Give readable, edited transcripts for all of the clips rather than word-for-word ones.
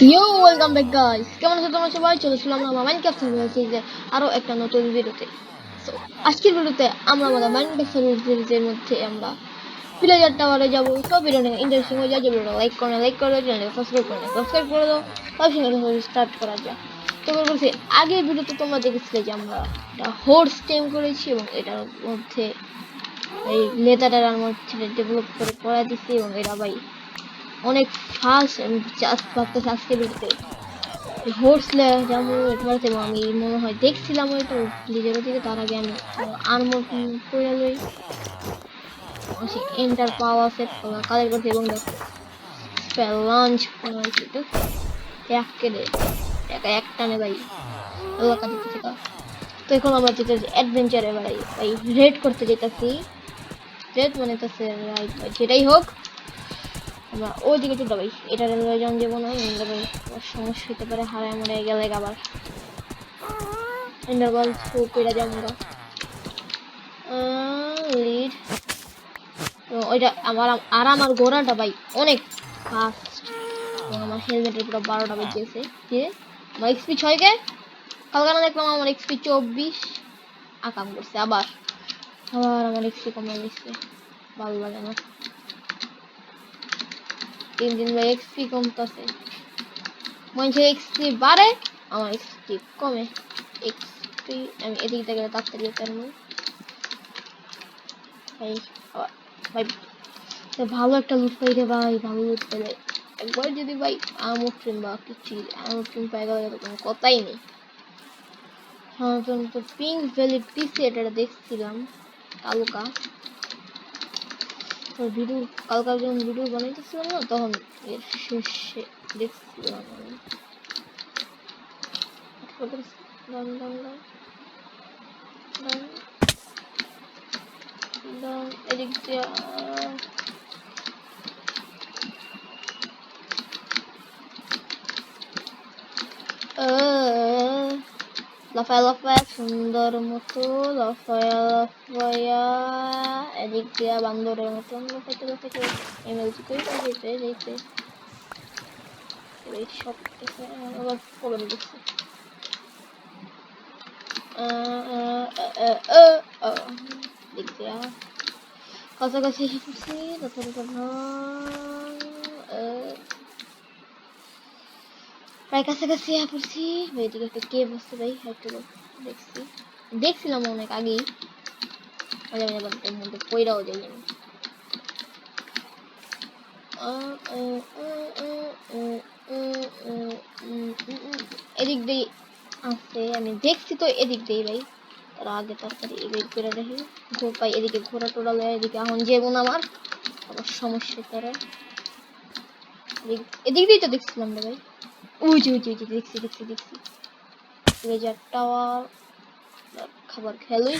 ইয়ো welcome back guys, কেমন আছো তোমরা সবাই? চলেছিলাম আমরা মাইনক্রাফট সার্ভাইভাল সিরিজে আরো একটা নতুন ভিডিওতে। সো আজকের ভিডিওতে আমরা আমাদের মাইনক্রাফট সার্ভাইভাল সিরিজের মধ্যে আমরা ভিলেজার টাওয়ারে যাবো। সব ভিডিওটা ইন্টারেস্টিং হয়ে যায়। যে ভিডিওটা লাইক করে দাও, চ্যানেলটা সাবস্ক্রাইব করে দাও। তার সঙ্গে স্টার্ট করা যায়। তো বলছি, আগের ভিডিওতে তোমরা দেখেছিলে যে আমরা একটা হোর্স টেম করেছি এবং এটার মধ্যে এই লেদারটার মধ্যে ডেভেলপ করে করা দিচ্ছি এবং এটা ভাই অনেক ফাস্ট। আমি জাস্ট ভাবতেছি আজকে ভিডিওতে হোর্সলে যেমন এবারে এবং আমি মনে হয় দেখছিলাম হয়তো নিজেরও দিকে। তার আগে আমি আর্মর করে লই, এন্টার পাওয়া সেট কালেক্ট করতে এবং দেখো স্পেল লঞ্চ করেছি। তো এক টানে ভাই এলাকা দিতেছি। তো এখন আমরা যেতেছি অ্যাডভেঞ্চারে ভাই রেড করতে যেতেছি। রেড মানে তো রাইট ভাই, যেটাই হোক আমরা ওইদিকে তো ভাই এটা রেলওয়ে যান যাবো না। ভাই সমস্যা হতে পারে, হারায় মরে গেলে আবার ইন্টারভাল থ্রু পেরা যাবো লিড। ওইটা আমার ঘোড়াটা ভাই অনেক ফাস্ট এবং আমার হেলমেটের পুরো 12টা বেজেছে। যে আমার এক্সপি 6 কালকে না দেখলাম আমার এক্সপি 24 আকাম করছে। আবার আমার এক্সপি কমে গেছে, ভালো লাগে না। দিন ভাই এক্সপি কমতেছে, মানুষের এক্সপি বাড়ে আমার এক্সপি কমে। এক্সপি আমি এদিক থেকে তাড়াতাড়ি পারবো ভাই। ভাই ভালো একটা লুট পাইলে ভাই, ভালো লুট পেলে একবার যদি ভাই আমর ট্রেন বা কিছু আমর ট্রেন পাই গেলে তো কোনো কথাই নেই। সাধারণত পিঙ্ক ভ্যালি পিসি এটা দেখছিলাম কালকা ভিডিও, কালকা যখন ভিডিও বানাইতেছিলাম না তখন এর শেষে দেখছিলাম আমি। এদিক দিয়ে লাফায়া সুন্দর মতো লাফায়া এদিক দিয়া বান্দরের মতন লাফাইতে এমএলজি করে যেতে এই সব কিছু আবার কবে দিচ্ছি। দিক দিয়া কাছাকাছি এসেছি প্রায় কাছাকাছি পড়ছি। এদিকে একটা কেভ আছে ভাই, একটু দেখছিলাম অনেক আগেই, এর মধ্যে পয়রাও যাই আমি। এদিক দিয়ে আছে, আমি দেখছি তো এদিক দিয়ে ভাই। তার আগে তাড়াতাড়ি এদিক করে দেখি ভাই, এদিকে ঘোরা টোরা লয় এদিকে এখন যেব না, আমার আবার সমস্যা করে। এদিক দিয়ে তো দেখছিলাম ভাই। ওই যে দেখছি লেজার টাওয়ার খাবার খেলোই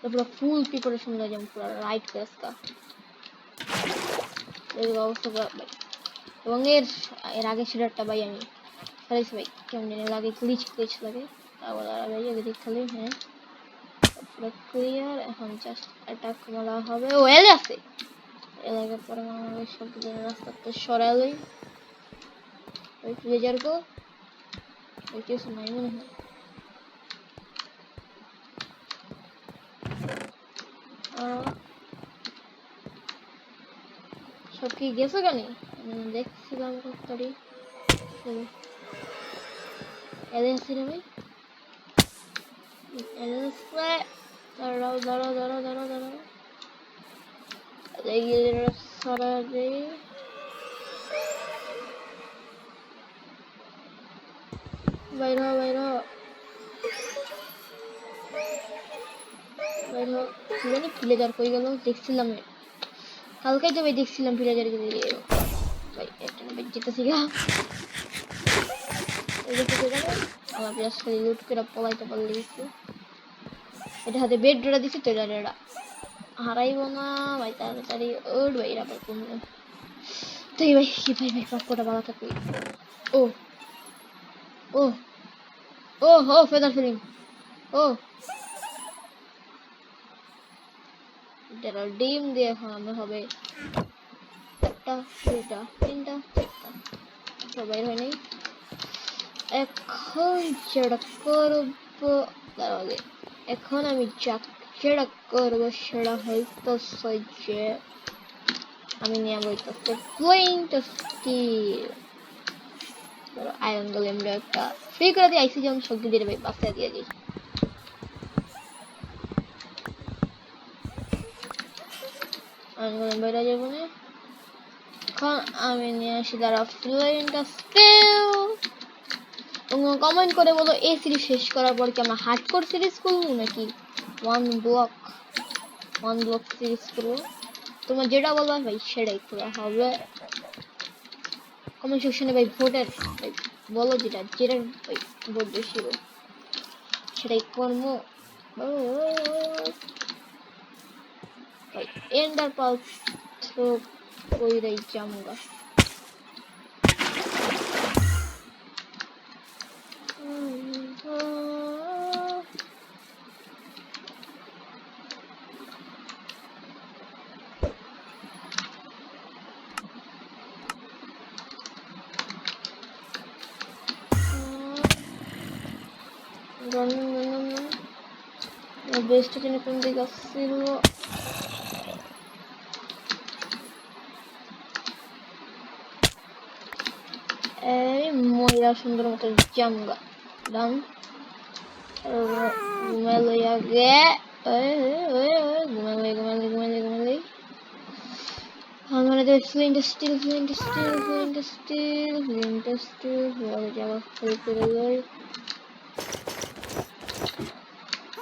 পুরো ফুল প্রিপারেশন লয়ে যাম, পুরো রাইট কাজটা এই অবস্থা ভাই। এবং এর আগে সেটারটা ভাই আমি খেলেছি ভাই, কেমন লাগে গ্লিচ লাগে। আবার ভাই এদিক খালি হ্যাঁ পুরো ক্লিয়ার। এখন জাস্ট অ্যাটাক মারা হবে। ও এলে আছে এলাকার পরে আমাদের সবগুলো রাস্তাতে সরালেই ওই লেজার গো ওই কিছু নাই মনে হয়। সব কি গেছে কেন দেখছিলাম কতটাই এজেন্সি রে ভাই এজেন্সি দাঁড়াও সরা দে বাইর জানি প্লেজার কই গেল, দেখছিলাম কালকেই তো ভাই দেখছিলাম প্লেজার ভাই একটা না যেতেছি গা আমার প্লাস খালি লুট করে পলাইতে পারলে গেছি। এটা হাতে বেড ডোরা দিছি তো এটা হারাইব না ভাই তাড়াতাড়ি। ওর ভাই আবার কমলো তো ভাই কি ভাই পাক্কটা বালা থাকবে। ও ও ও হো ফেদার ফিলিং ও ডিম দিয়ে এখন আমরা হবে একটা দুইটা তিনটা চারটা সবাই হয়নি এখন যেটা করবো দাঁড়ালে এখন আমি যেটা করবো সেটা হইতেছে যে আমি নিয়ে বইতেছে ফ্লেন্ট স্টিল আয়রন গোলেম একটা ফ্রি করে দিয়ে আইসি যেমন শক্তি দিয়ে দেবে বাচ্চা দিয়ে দিই আয়রন গোলেম বেড়ে যাবো না এখন আমি নিয়ে আসি দ্বারা ফ্লেন্ট স্টিল কমেন্ট করে বলো এই সিরিজ শেষ করার পর কি আমরা হার্ডকোর সিরিজ করবো নাকি ওয়ান ব্লক সিরিজ করবো তোমার যেটা বলবা ভাই সেটাই করা হবে কমেন্ট সেকশনে ভাই ভোটের ভাই বলো যেটা ভাই ভোট বেশি সেটাই করবো ভাই এন্ডার পাল থ্রো কইরাই জামগা বেস্ট জন্য কোন দিকে আসছিল এই মহিলা সুন্দর মতো জামগা ডান ঘুমালো আগে ঘুমালে I'm gonna do flint steel যাওয়া শুরু করে দেয়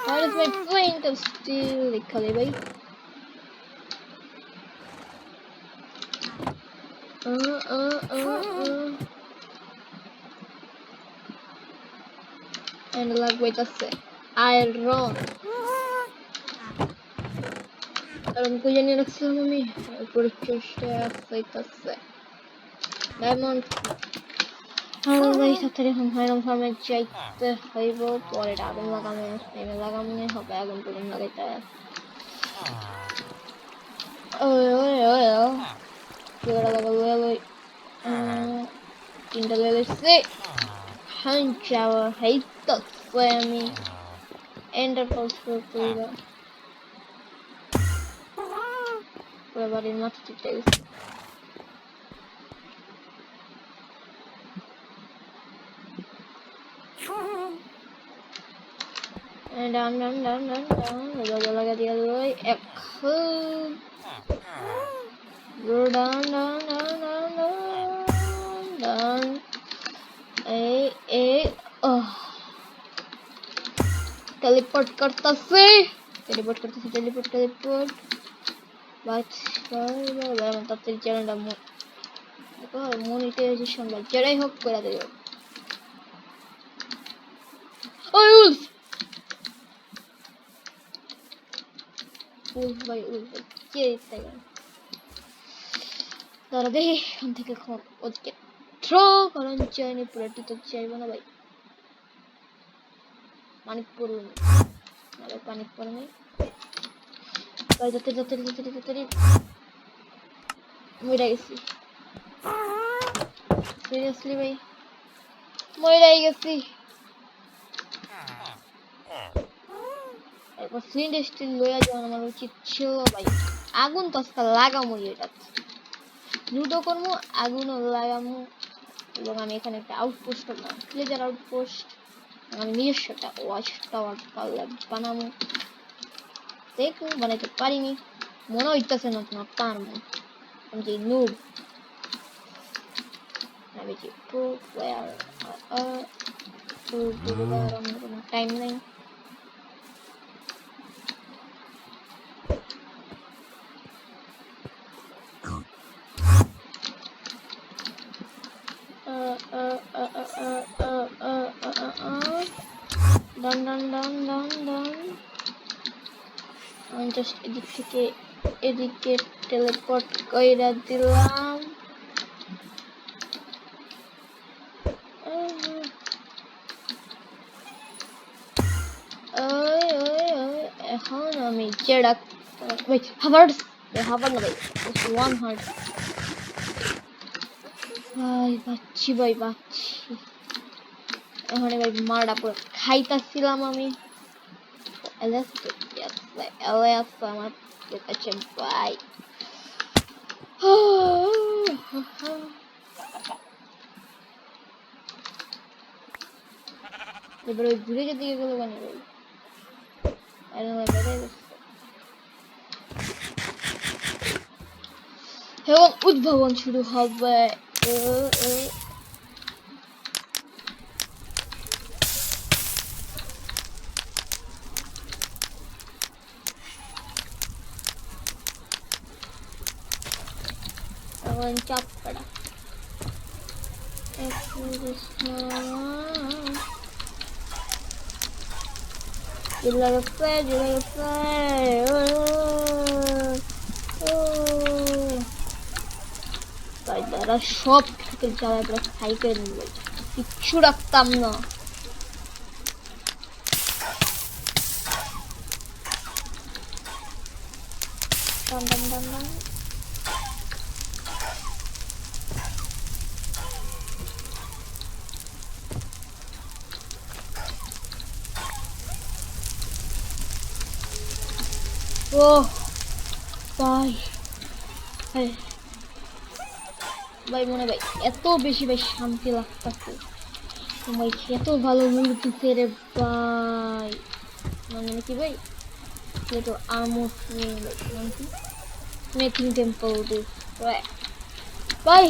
How is my flint of steel লিখালে ভাই and লাগবে আছে আয়রন কারণ খুঁজে নিয়ে রাখছিলাম আমি উপরে চেষ্টা হইতেছে ডায়মন্ড ভাই সাথে এখন আয়রন ফার্মে যাইতে হইব পরে আগুন লাগামনে হবে আগুন পুরন লাগাইতে Kira lagaloi tinta lelese hanchawa haita swami ender pearls pura barin mata details dan laga dia loi ek dan teleport करता से teleport बात मतलब तेरे चैनल डामो देखो मोनेटाइजेशन बात जरा ही होक करा दे ओए उल्फ भाई क्या इतना है दारा दे हम थे क्या खौफ उसके थ्रो करन चाहिए पूरा टीचर चाहिए बना भाई पानी पूरा अरे पानी पूरा नहीं भाई जाते मुझे ऐसी seriously भाई मुझे ऐसी একবার ফ্লিন্ট স্টিল লয়া যাওয়া আমার উচিত ছিল ভাই আগুন তো আজকাল লাগামো এটা লুডো করবো আগুনও লাগামো এবং আমি এখানে একটা আউটপোস্ট করলাম প্লেজার আউটপোস্ট আমি নিজস্ব একটা ওয়াচ টাওয়ার বানাবো দেখো বানাইতে পারিনি মনে হইতেছে না পারবো আমি যে নুব আমি যে প্রো প্লেয়ার আমার টাইম নাই done আমি জাস্ট এদিক থেকে এদিকে টেলিপোর্ট কইরা দিলাম এখন আমি যেটা wait হাভার না ভাই one heart ভাই পাচ্ছি ভাই পাচ্ছি, এখন ভাই মারটা পুরো খাইতাছিলাম আমি। এলএস এলএস আমার কাছে ভাই। এবার ওই ঘুরে যেতে গেলো কেন ভাই? এবং উদ্ভাবন শুরু হবে। এখন চাপ কাটা তারা সব জ্বালায় প্রায় খাই করে নিবে, কিচ্ছু রাখতাম না। টান টান টান টান। ও ভাই ভাই মনে ভাই এত বেশি ভাই শান্তি লাগতেছে ভাই, এত ভালো লাগতেছে রে ভাই। মানে কি ভাই, little armor frame like making temple this right ভাই।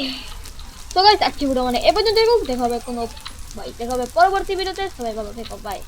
তো গাইস আজকে ভিডিও মানে এ পর্যন্ত দেখা হবে কোনো ভাই, দেখা হবে পরবর্তী ভিডিওতে। সবাই ভালো থেকো, বাই।